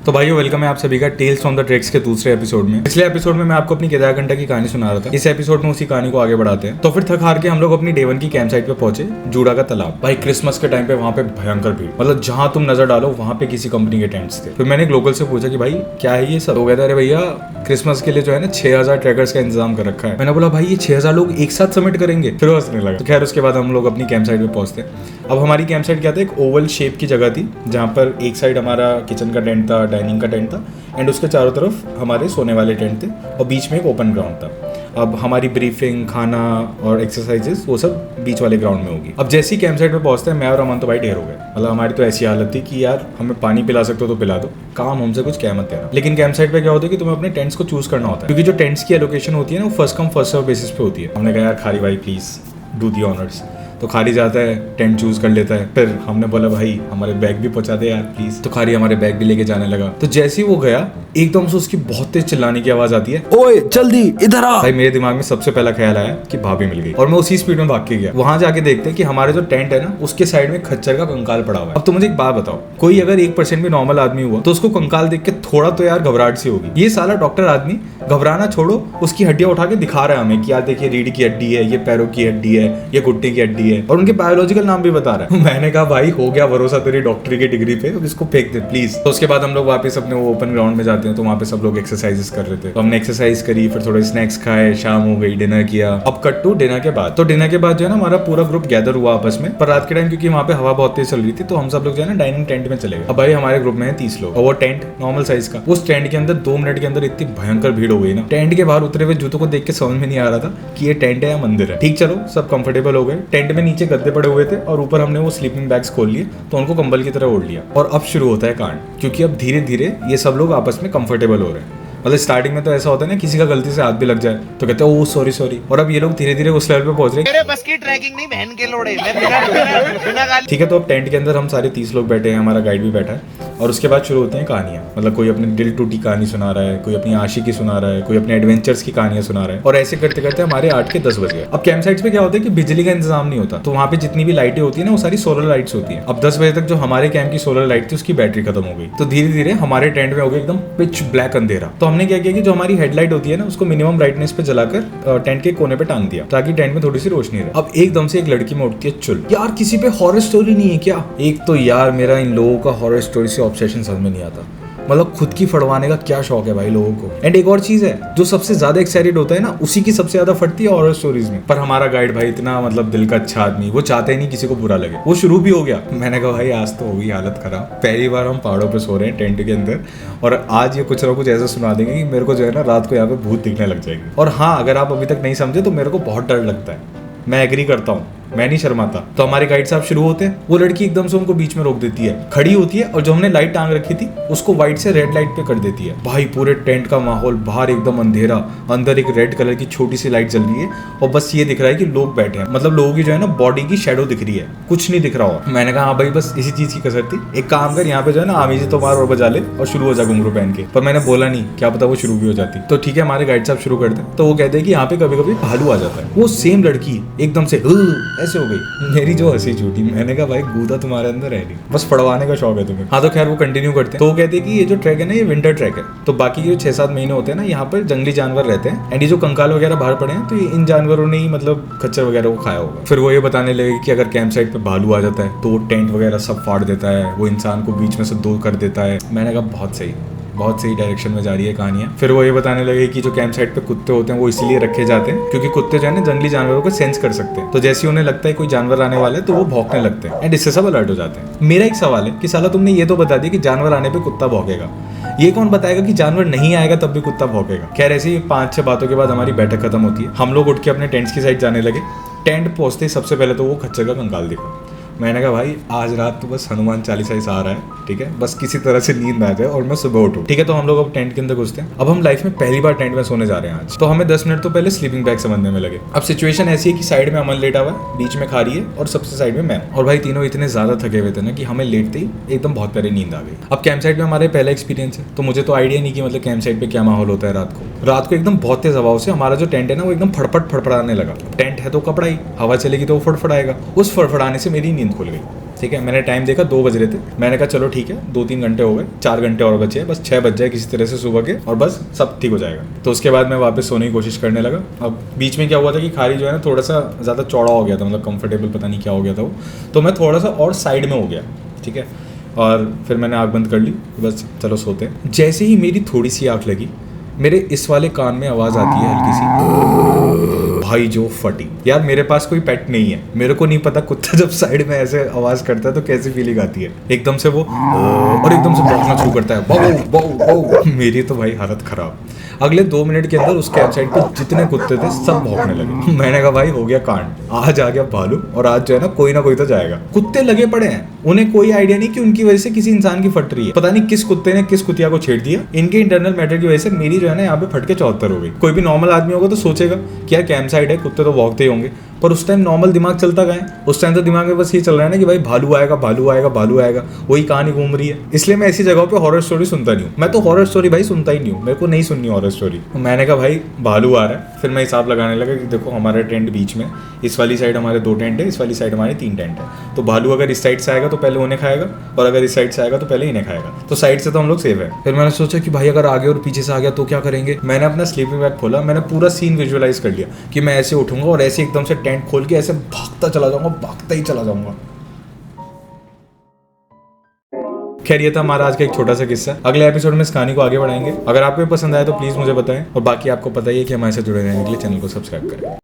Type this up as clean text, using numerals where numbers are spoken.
तो भाइयों वेलकम है आप सभी का टेल्स फ्रॉम द ट्रैक्स के दूसरे एपिसोड में। पिछले एपिसोड में मैं आपको अपनी केदारकंठा की कहानी सुना रहा था। इस एपिसोड में उसी कहानी को आगे बढ़ाते हैं। तो फिर थक हार के हम लोग अपनी डे 1 की कैंप साइट पे पहुंचे, जूड़ा का तालाब। भाई क्रिसमस के टाइम पे वहाँ पे भयंकर भीड़, मतलब जहाँ तुम नजर डालो वहाँ पे किसी कंपनी के टेंट्स थे। फिर मैंने एक लोकल से पूछा कि भाई क्या है ये सब। हो गया था, अरे भैया क्रिसमस के लिए जो है ना 6000 ट्रैकर्स का इंतजाम कर रखा है। मैंने बोला भाई ये 6000 लोग एक साथ सबमिट करेंगे? फिर वो हंसने लगा। तो खैर उसके बाद हम लोग अपनी कैंप साइट पे पहुंचते। अब हमारी कैंप साइट क्या था, एक ओवल शेप की जगह थी जहाँ पर एक साइड हमारा किचन का टेंट था, डाइनिंग का टेंट था एंड उसके चारों तरफ हमारे सोने वाले टेंट थे और बीच में एक ओपन ग्राउंड था। अब हमारी ब्रीफिंग, खाना और एक्सरसाइजेस वो सब बीच वाले ग्राउंड में होगी। अब जैसे ही कैंप साइट पे पहुंचते हैं मैं और अमन तो भाई ढेर हो गए। मतलब हमारी तो ऐसी हालत थी कि यार हमें पानी पिला सकते हो तो पिला दो, काम हमसे कुछ कह मत देना। लेकिन कैंप साइट पे क्या होता है कि तुम्हें अपने टेंट्स को चूज करना होता है, क्योंकि जो टेंट्स की एलोकेशन होती है ना वो first come first serve basis पे होती है। हमने कहा यार खारी भाई प्लीज डू दी ऑनर्स। तो खारी जाता है, टेंट चूज कर लेता है। फिर हमने बोला भाई हमारे बैग भी पहुंचा दे यार प्लीज। तो खारी हमारे बैग भी लेके जाने लगा। तो जैसे ही वो गया एकदम से उसकी बहुत तेज चिल्लाने की आवाज आती है, ओए जल्दी इधर आ। भाई मेरे दिमाग में सबसे पहला ख्याल आया कि भाभी मिल गई और मैं उसी स्पीड में भाग के गया। वहां जाके देखते हैं कि हमारे जो टेंट है ना उसके साइड में खच्चर का कंकाल पड़ा हुआ है। अब तो मुझे एक बात बताओ, कोई अगर 1% भी नॉर्मल आदमी हुआ तो उसको कंकाल देख के थोड़ा तो यार घबराहट सी होगी। ये साला डॉक्टर आदमी घबराना छोड़ो, उसकी हड्डियां उठा के दिखा रहा है हमें कि यार देखिए रीढ़ की हड्डी है, ये पैरों की हड्डी है, ये घुट्टे की हड्डी है और उनके बायोलॉजिकल नाम भी बता रहा है। मैंने कहा भाई हो गया भरोसा तेरी डॉक्टरी की डिग्री पे, अब इसको फेंक दे प्लीज। तो उसके बाद हम लोग वापस अपने वो ओपन ग्राउंड में जाते हैं तो वहाँ पे सब लोग एक्सरसाइजेस कर रहे थे। तो हमने एक्सरसाइज करी, फिर थोड़े स्नैक्स खाए, शाम हो गई, डिनर किया। अब कट टू डिनर के बाद। तो डिनर के बाद जो है ना हमारा पूरा ग्रुप गैदर हुआ आपस में, पर रात के टाइम क्योंकि वहाँ पे हवा बहुत तेज चल रही थी तो हम सब लोग जो है ना डाइनिंग टेंट में चले गए। अब भाई हमारे ग्रुप में है 30 लोग और वो टेंट नॉर्मल साइज का। उस टेंट के अंदर 2 मिनट के अंदर इतनी भयंकर भीड़ हो गई ना, टेंट के बाहर उतरे हुए जूतों को देख के समझ में नहीं आ रहा था कि ये टेंट है या मंदिर है। ठीक चलो सब कंफर्टेबल हो गए। टेंट में नीचे गद्दे पड़े हुए थे और ऊपर हमने वो स्लीपिंग बैग्स खोल लिए तो उनको कंबल की तरह ओढ़ लिया। और अब शुरू होता है कांड, क्योंकि अब धीरे धीरे ये सब लोग आपस में कंफर्टेबल हो रहे हैं। मतलब स्टार्टिंग में तो ऐसा होता है ना किसी का गलती से हाथ भी लग जाए तो कहते हैं ओ सॉरी। और अब ये लोग धीरे धीरे उस लेवल पे पहुंच रहे हैं। मेरे बस की ट्रैकिंग नहीं बहन के लोड़े, मैं बिना गाली। ठीक है, तो अब टेंट के अंदर हम सारे 30 लोग बैठे हैं, हमारा गाइड भी बैठा है और उसके बाद शुरू होती हैं कहानियां। मतलब कोई अपनी दिल टूटी कहानी सुना रहा है, कोई अपनी आशिकी सुना रहा है, कोई अपने एडवेंचर्स की कहानियां सुना रहा है और ऐसे करते करते हमारे 8 के 10 बज गए। अब कैंप साइट्स पे क्या होता है कि बिजली का इंतजाम नहीं होता, तो वहाँ पे जितनी भी लाइटें होती है ना वो सारी सोलर लाइट्स होती है। अब 10 बजे तक जो हमारे कैंप की सोलर लाइट थी उसकी बैटरी खत्म हो गई, तो धीरे धीरे हमारे टेंट में हो गया एकदम पिच ब्लैक अंधेरा। तो हमने क्या किया कि जो हमारी हेडलाइट होती है ना उसको मिनिमम ब्राइटनेस पे जलाकर टेंट के कोने पे टांग दिया ताकि टेंट में थोड़ी सी रोशनी रहे। अब एकदम से एक लड़की में उठती है, चुल यार किसी पे हॉरर स्टोरी नहीं है क्या? एक तो यार मेरा इन लोगों का हॉरर स्टोरी से ऑब्सेशन समझ में नहीं आता। मतलब खुद की फड़वाने का क्या शौक है भाई लोगों को। एंड एक और चीज है, जो सबसे ज्यादा एक्साइटेड होता है ना उसी की सबसे ज्यादा फटती है हॉरर स्टोरीज में। पर हमारा गाइड भाई इतना मतलब दिल का अच्छा आदमी, वो चाहते ही नहीं किसी को बुरा लगे। वो शुरू भी हो गया। मैंने कहा भाई आज तो होगी हालत खराब, पहली बार हम पहाड़ों पे सो रहे हैं टेंट के अंदर और आज ये कुछ ना कुछ ऐसा सुना देंगे कि मेरे को जो है ना रात को यहाँ पे भूत दिखने लग जाएगी। और हाँ, अगर आप अभी तक नहीं समझे तो मेरे को बहुत डर लगता है, मैं एग्री करता हूँ, मैं नहीं शर्माता। तो हमारे गाइड साहब शुरू होते हैं, वो लड़की एकदम से उनको बीच में रोक देती है, खड़ी होती है और जो हमने लाइट टांग रखी थी उसको व्हाइट से रेड लाइट पे कर देती है। भाई पूरे टेंट का माहौल, बाहर एकदम अंधेरा, अंदर एक रेड कलर की छोटी सी लाइट जल रही है और बस ये दिख रहा है कि लोग बैठे हैं। मतलब लोगों की जो है ना बॉडी की शेडो दिख रही है, कुछ नहीं दिख रहा हो। मैंने कहा हाँ भाई बस इसी चीज की कसर थी, एक काम कर यहाँ पे जो है ना आमीजी तो मार और बजा ले और शुरू हो जा घुंघरू पहन के। पर मैंने बोला नहीं, क्या पता वो शुरू भी हो जाती। तो ठीक है, हमारे गाइड साहब शुरू करते हैं। तो वो कहते हैं कि यहाँ पे कभी कभी भालू आ जाता है। वो सेम लड़की एकदम से ऐसे हो गई। मेरी जो हंसी छूटी। मैंने कहा भाई गूदा तुम्हारे अंदर है नहीं, बस पड़वाने का शौक है तुम्हें। हाँ तो खैर वो कंटिन्यू करते हैं। तो वो कहते हैं कि ये जो ट्रैक है ना ये विंटर ट्रैक है, तो बाकी जो 6-7 महीने होते हैं ना यहाँ पर जंगली जानवर रहते हैं एंड ये जो कंकाल वगैरह बाहर पड़े हैं तो ये इन जानवरों ने ही मतलब खच्चर वगैरह को खाया होगा। फिर वो ये बताने लगे कि अगर कैंप साइट पे भालू आ जाता है तो वो टेंट वगैरह सब फाड़ देता है, वो इंसान को बीच में से दो कर देता है। मैंने कहा बहुत सही डायरेक्शन में जा रही है कहानियां। फिर वो ये बताने लगे कि जो कैंप साइट पे कुत्ते होते हैं वो इसलिए रखे जाते हैं क्योंकि कुत्ते जो है ना जंगली जानवरों को सेंस कर सकते हैं, तो जैसे उन्हें लगता है कोई जानवर आने वाला है तो वो भौंकने लगते हैं एंड इससे सब अलर्ट हो जाते हैं। मेरा एक सवाल है कि साला तुमने ये तो बता दिया कि जानवर आने पे कुत्ता भौंकेगा, ये कौन बताएगा कि जानवर नहीं आएगा तब भी कुत्ता भौंकेगा? खैर ऐसी 5-6 बातों के बाद हमारी बैठक खत्म होती है। हम लोग उठ के अपने टेंट्स की साइड जाने लगे। टेंट पहुंचते ही सबसे पहले तो वो खच्चर का कंकाल दिखा। मैंने कहा भाई आज रात तो बस हनुमान चालीसा ही सहारा है, ठीक है, बस किसी तरह से नींद आ जाए और मैं सुबह उठूं। ठीक है, तो हम लोग अब टेंट के अंदर घुसते हैं। अब हम लाइफ में पहली बार टेंट में सोने जा रहे हैं आज। तो हमें 10 मिनट तो पहले स्लीपिंग बैग समझने में लगे। अब सिचुएशन ऐसी है कि साइड में अमन लेटा हुआ है, बीच में खारी है और सबसे साइड में मैं। और भाई तीनों इतने ज्यादा थके हुए थे ना कि हमें लेटते ही एकदम बहुत प्यारी नींद आ गई। अब कैंप साइट में हमारे पहला एक्सपीरियंस है तो मुझे तो आइडिया नहीं कि मतलब कैंप साइट पे क्या माहौल होता है रात को एकदम बहुत तेज हवाओं से हमारा जो टेंट है ना वो एकदम फड़फड़ाने लगा। टेंट है तो कपड़ा ही, हवा चलेगी तो वो फड़फड़ाएगा। उस फड़फड़ाने से मेरी नींद खुल गई। ठीक है, मैंने टाइम देखा 2 बज रहे थे, मैंने कहा चलो ठीक है 2-3 घंटे हो गए, 4 घंटे और बचे हैं, बस 6 बज जाए किसी तरह से सुबह के और बस सब ठीक हो जाएगा। तो उसके बाद मैं वापस सोने की कोशिश करने लगा। अब बीच में क्या हुआ था कि खारी जो है ना थोड़ा सा ज़्यादा चौड़ा हो गया था, मतलब कंफर्टेबल पता नहीं क्या हो गया था वो, तो मैं थोड़ा सा और साइड में हो गया, ठीक है। और फिर मैंने आँख बंद कर ली, बस चलो सोते हैं। जैसे ही मेरी थोड़ी सी आँख लगी, मेरे इस वाले कान में आवाज़ आती है हल्की सी, भाई जो फटी। यार मेरे पास कोई पेट नहीं है, मेरे को नहीं पता कुत्ता जब साइड में ऐसे आवाज़ करता है तो कैसी फीलिंग आती है। एकदम से वो और एकदम से भौंकना शुरू करता है, बाऊ बाऊ बाऊ। मेरी तो भाई हालत ख़राब। अगले 2 मिनट के अंदर उस कैंप साइट पे जितने कुत्ते थे सब भौंकने लगे। मैंने कहा भाई हो गया कांड, आज आ गया भालू और आज जो है ना कोई तो जाएगा। कुत्ते लगे पड़े हैं, उन्हें कोई आइडिया नहीं कि उनकी वजह से किसी इंसान की फट रही है। पता नहीं किस कुत्ते ने किस कुतिया को छेड़ दिया। इनके इंटरनल मैटर की वजह से मेरी जो है ना यहाँ पे फट के 74 हो गई। कोई भी नॉर्मल आदमी होगा तो सोचेगा कि यार कैंप साइट है, कुत्ते तो भौंकते ही होंगे, पर उस टाइम नॉर्मल दिमाग चलता गया है। उस टाइम तो दिमाग में बस ये चल रहा है ना कि भाई भालू आएगा भालू आएगा भालू आएगा, वही कहानी घूम रही है। इसलिए मैं ऐसी जगहों पे हॉरर स्टोरी सुनता नहीं हूँ। मैं तो हॉरर स्टोरी भाई सुनता ही नहीं हूँ, मेरे को नहीं सुननी हॉरर स्टोरी। मैंने कहा भाई भालू आ रहा है। फिर मैं हिसाब लगाने लगा कि देखो हमारा टेंट बीच में, इस वाली साइड हमारे 2 टेंट है, इस वाली साइड हमारे 3 टेंट है। तो भालू अगर इस साइड से आएगा तो पहले उन्हें खाएगा, और अगर इस साइड से आएगा तो पहले इन्हें खाएगा। तो साइड से तो हम लोग सेफ है। फिर मैंने सोचा कि भाई अगर आगे और पीछे से आ गया तो क्या करेंगे। मैंने अपना स्लीपिंग बैग खोला, मैंने पूरा सीन विजुअलाइज कर लिया कि मैं ऐसे उठूंगा और ऐसे एकदम से टेंट खोल के ऐसे भागता चला जाऊंगा, भागता ही चला जाऊंगा। खैर ये था हमारा आज का एक छोटा सा किस्सा। अगले एपिसोड में इस कहानी को आगे बढ़ाएंगे। अगर आपको पसंद आया तो प्लीज मुझे बताएं, और बाकी आपको पता ही है कि हमारे साथ जुड़े रहने के लिए चैनल को सब्सक्राइब करें।